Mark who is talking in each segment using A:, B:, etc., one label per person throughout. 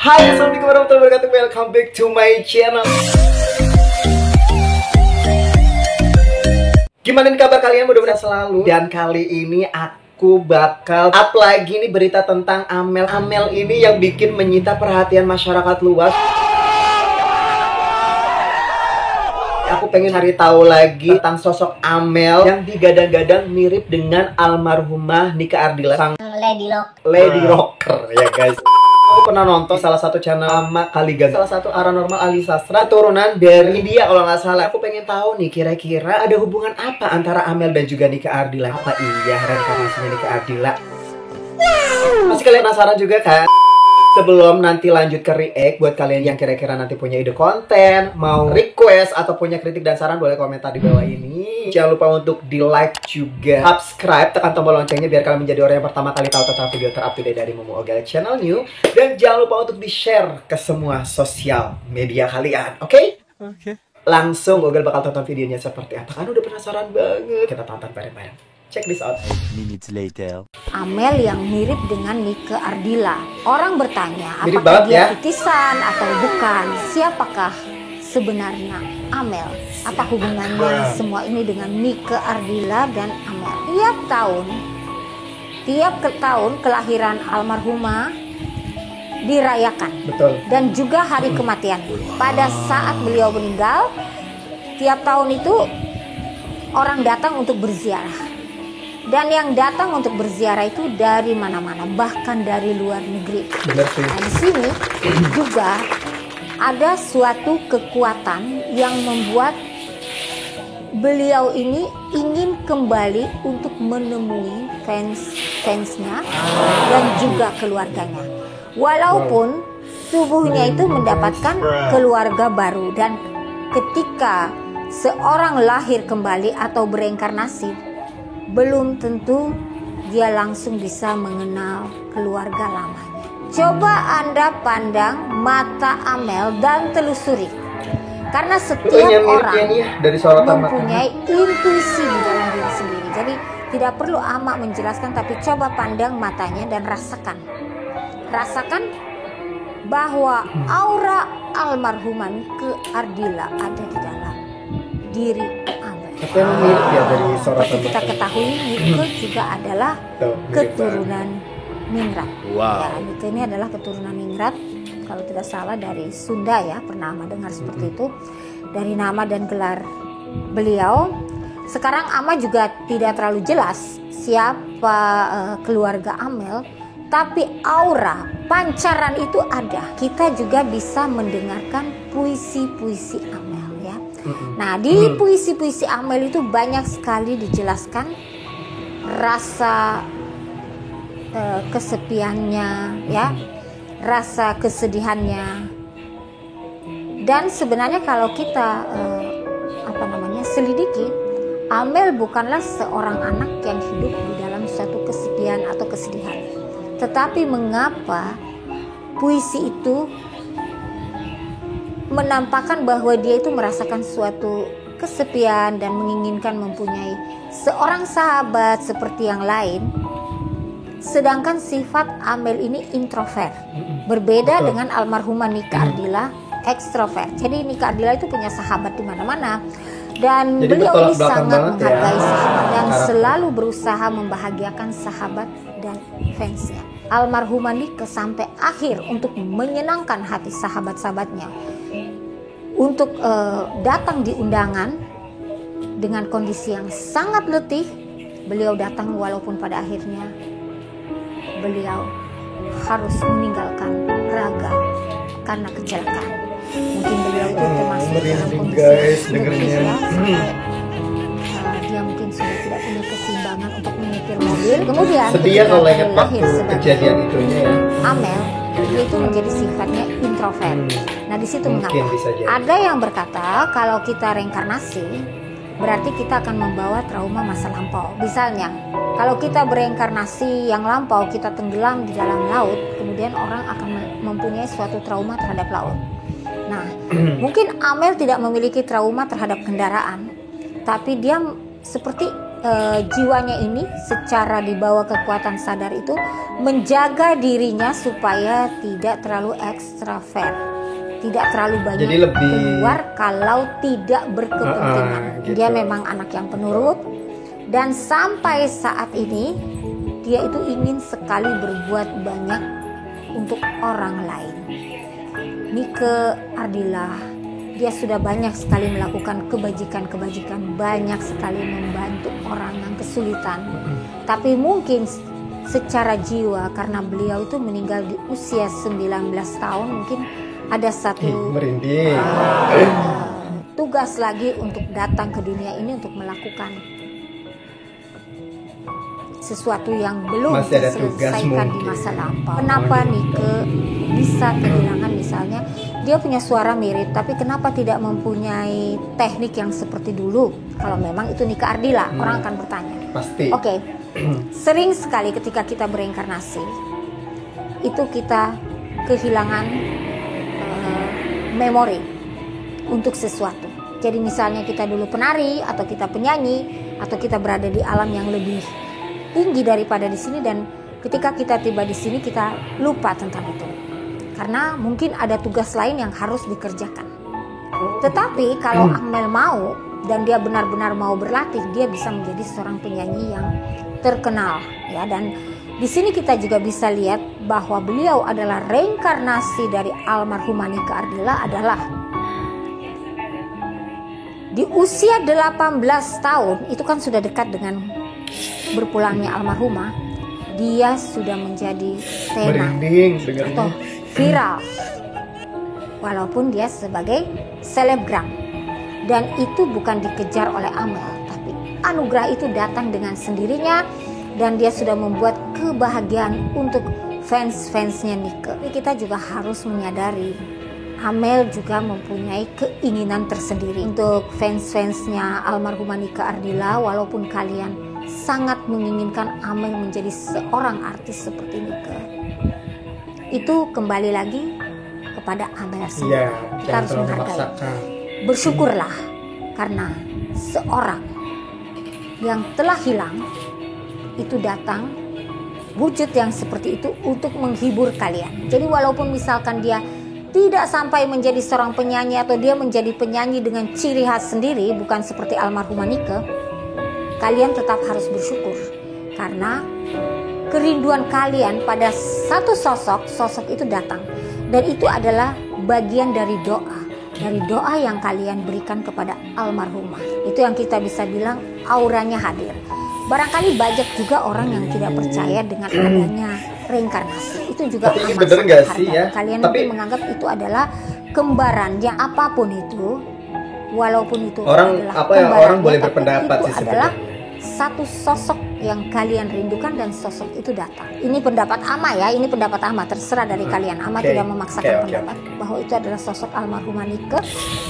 A: Hai, assalamualaikum warahmatullahi wabarakatuh. Welcome back to my channel. Gimana nih kabar kalian? Mudah-mudahan selalu. Dan kali ini aku bakal up lagi nih berita tentang Amel. Amel ini yang bikin menyita perhatian masyarakat luas. Aku pengen cari tahu lagi tentang sosok Amel yang digadang-gadang mirip dengan almarhumah Nika Ardila, sang Lady Rocker ya guys. Aku pernah nonton salah satu channel sama Kaligan, salah satu paranormal ahli sastra turunan dari India kalau nggak salah. Aku pengen tahu nih kira-kira ada hubungan apa antara Amel dan juga Nika Ardila. Apa iya reinkarnasinya Nika Ardila? Masih kalian penasaran juga kan? Sebelum nanti lanjut ke react, buat kalian yang kira-kira nanti punya ide konten, mau request atau punya kritik dan saran, boleh komentar di bawah ini. Jangan lupa untuk di like juga, subscribe, tekan tombol loncengnya biar kalian menjadi orang yang pertama kali tahu tentang video terupdate dari Momo Ogal Channel New. Dan jangan lupa untuk di share ke semua sosial media kalian, oke? Oke. Langsung Ogal bakal tonton videonya seperti apa, kan udah penasaran banget. Kita tonton bareng-bareng. Check this out.
B: Minutes later.
C: Amel yang mirip dengan Nika Ardila. Orang bertanya,
A: Mirip
C: apakah
A: banget
C: dia
A: ya?
C: titisan atau bukan? Siapakah sebenarnya Amel? Apa hubungannya semua ini dengan Nika Ardila dan Amel? Tiap tahun kelahiran almarhumah dirayakan.
A: Betul.
C: Dan juga hari kematian. Pada saat beliau meninggal, tiap tahun itu orang datang untuk berziarah. Dan yang datang untuk berziarah itu dari mana-mana, bahkan dari luar negeri.
A: Benar sih.
C: Nah, di sini juga ada suatu kekuatan yang membuat beliau ini ingin kembali untuk menemui fansnya dan juga keluarganya. Walaupun tubuhnya itu mendapatkan keluarga baru, dan ketika seorang lahir kembali atau bereinkarnasi, belum tentu dia langsung bisa mengenal keluarga lamanya. Coba Anda pandang mata Amel dan telusuri. Karena setiap orang
A: dari
C: mempunyai intuisi di dalam diri sendiri. Jadi tidak perlu Ama menjelaskan, tapi coba pandang matanya dan rasakan. Rasakan bahwa aura almarhumah Nika Ardila ada di dalam diri Amel.
A: Tapi emang mirip ya dari sorotan
C: Kita ketahui Nika juga adalah keturunan Ningrat.
B: Wow.
C: Ya, Nika ini adalah keturunan Ningrat, kalau tidak salah dari Sunda ya, pernah mendengar seperti itu. Dari nama dan gelar beliau. Sekarang Ama juga tidak terlalu jelas siapa keluarga Amel, tapi aura pancaran itu ada. Kita juga bisa mendengarkan puisi-puisi Amel ya. Nah, di puisi-puisi Amel itu banyak sekali dijelaskan rasa kesepiannya ya, rasa kesedihannya. Dan sebenarnya kalau kita selidiki, Amel bukanlah seorang anak yang hidup di dalam suatu kesepian atau kesedihan. Tetapi mengapa puisi itu menampakkan bahwa dia itu merasakan suatu kesepian dan menginginkan mempunyai seorang sahabat seperti yang lain. Sedangkan sifat Amel ini introvert. Berbeda dengan almarhumah Nika Ardila, ekstrovert. Jadi Nika Ardila itu punya sahabat di mana-mana. Dan jadi beliau ini sangat menghargai sahabat dan selalu berusaha membahagiakan sahabat dan fansnya. Almarhumah Nika sampai akhir untuk menyenangkan hati sahabat-sahabatnya, untuk datang di undangan dengan kondisi yang sangat letih. Beliau datang walaupun pada akhirnya beliau harus meninggalkan raga karena kecelakaan. Mungkin beliau itu termasuk dalam kondisi letih ya, dia mungkin sudah tidak punya keseimbangan untuk menyetir mobil. Kemudian
A: sedia kalau ingat waktu kejadian itunya ya.
C: Amel dia itu menjadi sifatnya introvert. Nah, di situ mengapa ada yang berkata kalau kita reinkarnasi berarti kita akan membawa trauma masa lampau. Misalnya kalau kita bereinkarnasi yang lampau, kita tenggelam di dalam laut, kemudian orang akan mempunyai suatu trauma terhadap laut. Nah, mungkin Amel tidak memiliki trauma terhadap kendaraan, tapi dia seperti jiwanya ini secara dibawa kekuatan sadar itu menjaga dirinya supaya tidak terlalu ekstrovert, tidak terlalu banyak keluar kalau tidak berkepentingan.
A: Gitu.
C: Dia memang anak yang penurut dan sampai saat ini dia itu ingin sekali berbuat banyak untuk orang lain. Nike Ardila, dia sudah banyak sekali melakukan kebajikan-kebajikan, banyak sekali membantu orang yang kesulitan. Tapi mungkin secara jiwa, karena beliau itu meninggal di usia 19 tahun, mungkin ada satu tugas lagi untuk datang ke dunia ini untuk melakukan sesuatu yang belum diselesaikan di masa lampau. Kenapa Nike bisa kehilangan, misalnya dia punya suara mirip, tapi kenapa tidak mempunyai teknik yang seperti dulu? Kalau memang itu Nike Ardila, orang akan bertanya.
A: Pasti.
C: Oke. Sering sekali ketika kita bereinkarnasi, itu kita kehilangan memori untuk sesuatu. Jadi misalnya kita dulu penari, atau kita penyanyi, atau kita berada di alam yang lebih tinggi daripada di sini, dan ketika kita tiba di sini kita lupa tentang itu karena mungkin ada tugas lain yang harus dikerjakan. Tetapi kalau Amel mau dan dia benar-benar mau berlatih, dia bisa menjadi seorang penyanyi yang terkenal ya. Dan di sini kita juga bisa lihat bahwa beliau adalah reinkarnasi dari almarhumah Nike Ardila. Adalah di usia 18 tahun, itu kan sudah dekat dengan berpulangnya almarhumah, dia sudah menjadi tenar atau viral, walaupun dia sebagai selebgram. Dan itu bukan dikejar oleh Amel, tapi anugerah itu datang dengan sendirinya, dan dia sudah membuat kebahagiaan untuk fans-fansnya Nike. Tapi kita juga harus menyadari Amel juga mempunyai keinginan tersendiri untuk fans-fansnya almarhumah Nike Ardila. Walaupun kalian sangat menginginkan Amel menjadi seorang artis seperti Nike, itu kembali lagi kepada Amel sendiri. Kita harus menghargai. Bersyukurlah karena seorang yang telah hilang itu datang wujud yang seperti itu untuk menghibur kalian. Jadi walaupun misalkan dia tidak sampai menjadi seorang penyanyi, atau dia menjadi penyanyi dengan ciri khas sendiri, bukan seperti almarhumah Nike, kalian tetap harus bersyukur karena kerinduan kalian pada satu sosok itu datang, dan itu adalah bagian dari doa yang kalian berikan kepada almarhumah. Itu yang kita bisa bilang auranya hadir. Barangkali banyak juga orang yang tidak percaya dengan adanya reinkarnasi. Itu juga
A: bener nggak sih ya?
C: Kalian mungkin menganggap itu adalah kembaran, yang apapun itu, walaupun itu
A: orang orang boleh berpendapat
C: itu
A: sih
C: adalah satu sosok yang kalian rindukan, dan sosok itu datang. Ini pendapat Ama ya, ini pendapat Ama, terserah dari kalian. Ama tidak memaksakan pendapat bahwa itu adalah sosok almarhumah Nike,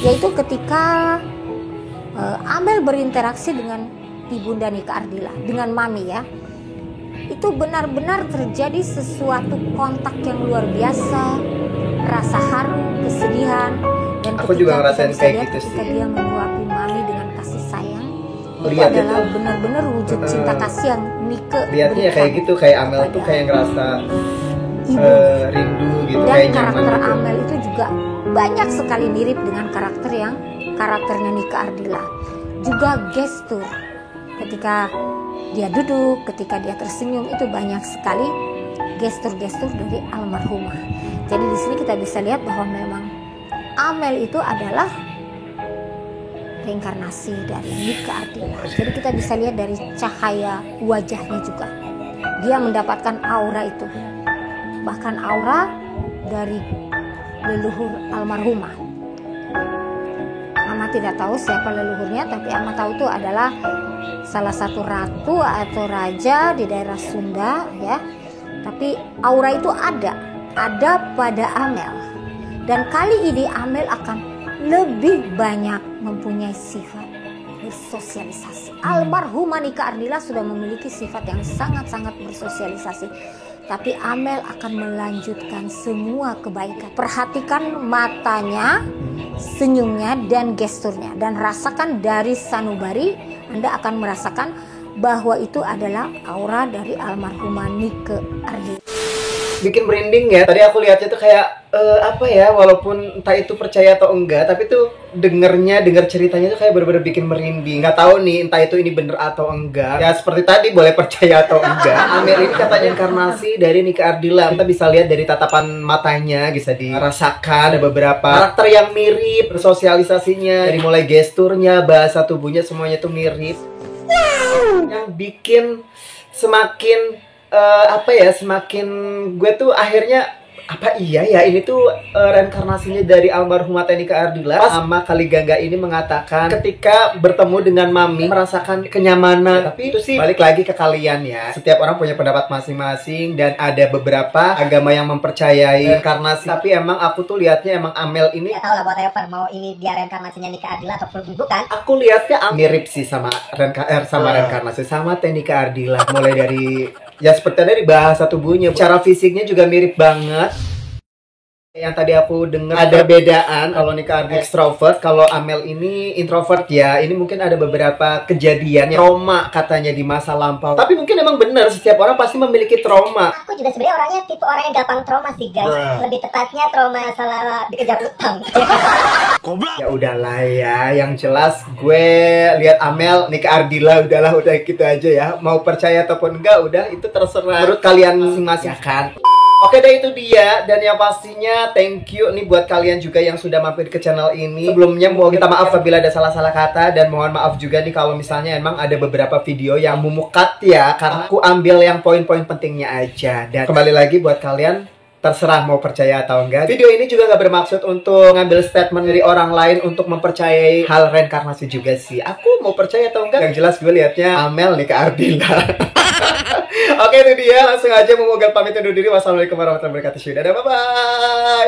C: yaitu ketika Amel berinteraksi dengan ibunda Nike Ardila, dengan mami ya, itu benar-benar terjadi sesuatu kontak yang luar biasa, rasa haru, kesedihan, dan
A: aku juga ngerasain kayak gitu
C: ketika dia menyuapi mami dengan kasih sayang, itu
A: lihat
C: adalah benar-benar wujud cinta kasih yang Nike
A: lihatnya ya kayak gitu, kayak Amel tuh kayak ngerasa rindu gitu,
C: dan
A: kayak nyaman
C: karakter
A: gitu.
C: Amel itu juga banyak sekali mirip dengan karakternya Nike Ardila. Juga gestur ketika dia duduk, ketika dia tersenyum, itu banyak sekali gestur-gestur dari almarhumah. Jadi di sini kita bisa lihat bahwa memang Amel itu adalah reinkarnasi dari Nike Ardila. Jadi kita bisa lihat dari cahaya wajahnya juga, dia mendapatkan aura itu, bahkan aura dari leluhur almarhumah. Ama tidak tahu siapa leluhurnya, tapi Ama tahu itu adalah salah satu ratu atau raja di daerah Sunda ya. Tapi aura itu ada pada Amel, dan kali ini Amel akan lebih banyak mempunyai sifat bersosialisasi. Almarhumah Nike Ardila sudah memiliki sifat yang sangat-sangat bersosialisasi, tapi Amel akan melanjutkan semua kebaikan. Perhatikan matanya, senyumnya, dan gesturnya, dan rasakan dari sanubari. Anda akan merasakan bahwa itu adalah aura dari almarhumah Nike Ardila.
A: Bikin merinding ya. Tadi aku lihatnya tuh kayak apa ya, walaupun entah itu percaya atau enggak, tapi tuh denger ceritanya tuh kayak bener-bener bikin merinding. Nggak tahu nih entah itu ini bener atau enggak. Ya seperti tadi, boleh percaya atau enggak. Amel ini katanya inkarnasi dari Nike Ardila. Kita bisa lihat dari tatapan matanya, bisa dirasakan ada beberapa karakter yang mirip, sosialisasinya dari mulai gesturnya, bahasa tubuhnya, semuanya tuh mirip. Yang bikin semakin semakin gue tuh akhirnya apa iya ya ini tuh reinkarnasinya dari almarhumah Nike Ardila. Sama Kali Gangga ini mengatakan ketika bertemu dengan Mami merasakan kenyamanan. Tapi itu sih balik lagi ke kalian ya. Setiap orang punya pendapat masing-masing dan ada beberapa agama yang mempercayai reinkarnasi. Tapi emang aku tuh lihatnya emang Amel ini,
B: ya tahu lah whatever, mau ini dia reinkarnasinya Nike Ardila ataupun bukan.
A: aku lihatnya mirip sih sama reinkarnasi sama Nike Ardila. Mulai dari ya seperti dari bahasa tubuhnya, cara fisiknya juga mirip banget. Yang tadi aku dengar ada bedaan, kalau Nike Ardila extrovert, kalau Amel ini introvert ya. Ini mungkin ada beberapa kejadian trauma katanya di masa lampau. Tapi mungkin emang benar, setiap orang pasti memiliki trauma.
B: Aku juga sebenarnya orangnya tipe orang yang gampang trauma sih guys. Lebih tepatnya trauma masalah dikejar utang.
A: Ya udahlah ya, yang jelas gue lihat Amel Nike Ardila udah gitu aja ya. Mau percaya ataupun enggak udah itu terserah menurut kalian masing-masing ya kan. Oke deh, itu dia. Dan yang pastinya thank you nih buat kalian juga yang sudah mampir ke channel ini. Sebelumnya mau minta maaf apabila ada salah-salah kata, dan mohon maaf juga nih kalau misalnya emang ada beberapa video yang memukat ya, karena aku ambil yang poin-poin pentingnya aja. Dan kembali lagi buat kalian, terserah mau percaya atau enggak. Video ini juga nggak bermaksud untuk ngambil statement dari orang lain untuk mempercayai hal reinkarnasi juga sih. Aku mau percaya atau enggak, yang jelas gue liatnya Amel Nike Ardila. Oke, itu dia. Langsung aja memogal pamit undur diri. Wassalamualaikum warahmatullahi wabarakatuh. Dadah, bye-bye.